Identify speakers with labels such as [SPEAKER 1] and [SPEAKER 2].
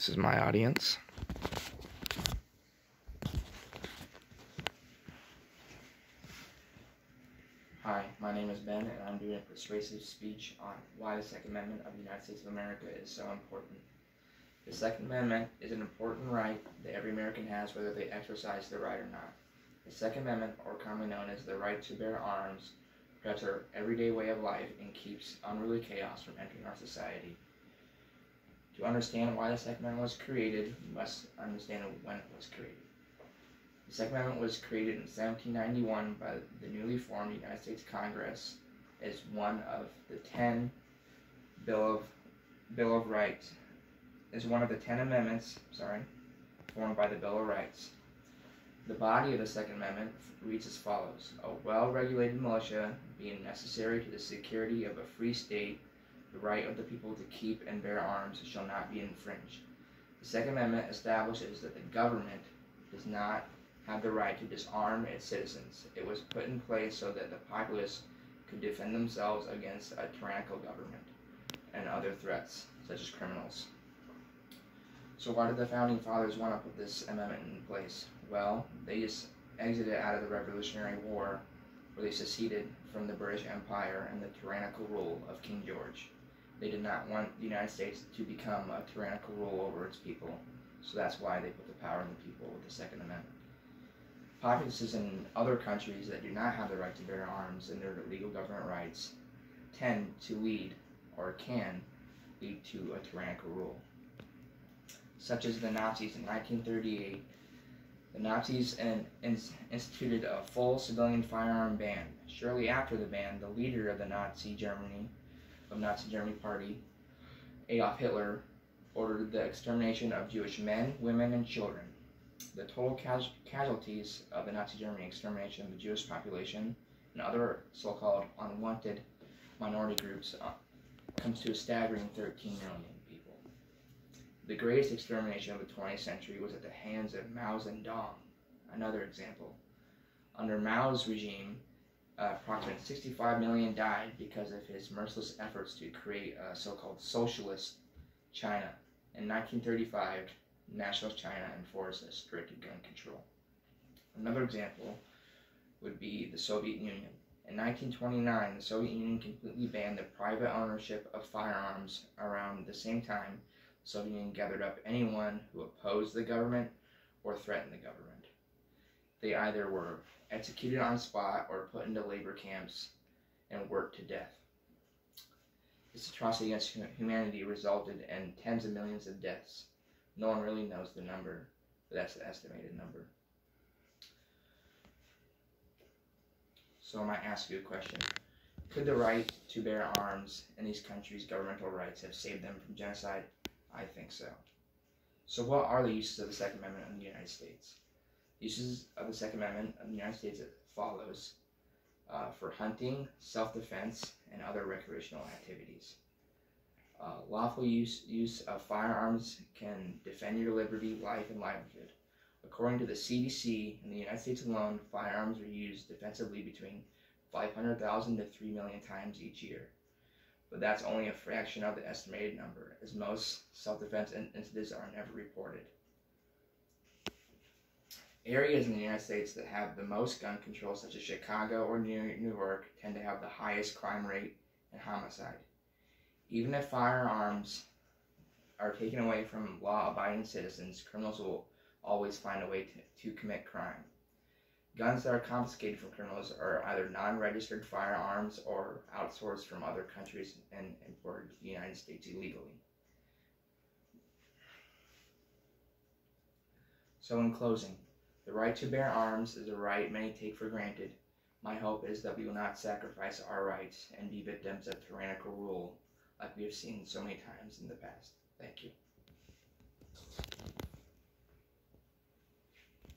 [SPEAKER 1] This is my audience. Hi, my name is Ben, and I'm doing a persuasive speech on why the Second Amendment of the United States of America is so important. The Second Amendment is an important right that every American has, whether they exercise the right or not. The Second Amendment, or commonly known as the right to bear arms, protects our everyday way of life and keeps unruly chaos from entering our society. To understand why the Second Amendment was created, you must understand when it was created. The Second Amendment was created in 1791 by the newly formed United States Congress as one of the 10 amendments, formed by the Bill of Rights. The body of the Second Amendment reads as follows: a well-regulated militia being necessary to the security of a free state, the right of the people to keep and bear arms shall not be infringed. The Second Amendment establishes that the government does not have the right to disarm its citizens. It was put in place so that the populace could defend themselves against a tyrannical government and other threats, such as criminals. So why did the Founding Fathers want to put this amendment in place? Well, they just exited out of the Revolutionary War, where they seceded from the British Empire and the tyrannical rule of King George. They did not want the United States to become a tyrannical rule over its people, so that's why they put the power in the people with the Second Amendment. Populaces in other countries that do not have the right to bear arms and their legal government rights tend to lead, or can lead, to a tyrannical rule. Such as the Nazis in 1938. The Nazis instituted a full civilian firearm ban. Shortly after the ban, the leader of the Nazi Germany Party, Adolf Hitler, ordered the extermination of Jewish men, women, and children. The total casualties of the Nazi Germany extermination of the Jewish population and other so-called unwanted minority groups comes to a staggering 13 million people. The greatest extermination of the 20th century was at the hands of Mao Zedong. Another example. Under Mao's regime, approximately 65 million died because of his merciless efforts to create a so-called socialist China. In 1935, Nationalist China enforced a strict gun control. Another example would be the Soviet Union. In 1929, the Soviet Union completely banned the private ownership of firearms. Around the same time, the Soviet Union gathered up anyone who opposed the government or threatened the government. They either were executed on the spot or put into labor camps and worked to death. This atrocity against humanity resulted in tens of millions of deaths. No one really knows the number, but that's the estimated number. So I might ask you a question. Could the right to bear arms in these countries' governmental rights have saved them from genocide? I think so. So what are the uses of the Second Amendment in the United States? The uses of the Second Amendment of the United States as follows: for hunting, self-defense, and other recreational activities. Lawful use of firearms can defend your liberty, life, and livelihood. According to the CDC, in the United States alone, firearms are used defensively between 500,000 to 3 million times each year. But that's only a fraction of the estimated number, as most self-defense incidents are never reported. Areas in the United States that have the most gun control, such as Chicago or New York, tend to have the highest crime rate and homicide. Even if firearms are taken away from law-abiding citizens, criminals will always find a way to commit crime. Guns that are confiscated from criminals are either non-registered firearms or outsourced from other countries and imported to the United States illegally. So in closing, the right to bear arms is a right many take for granted. My hope is that we will not sacrifice our rights and be victims of tyrannical rule like we have seen so many times in the past. Thank you.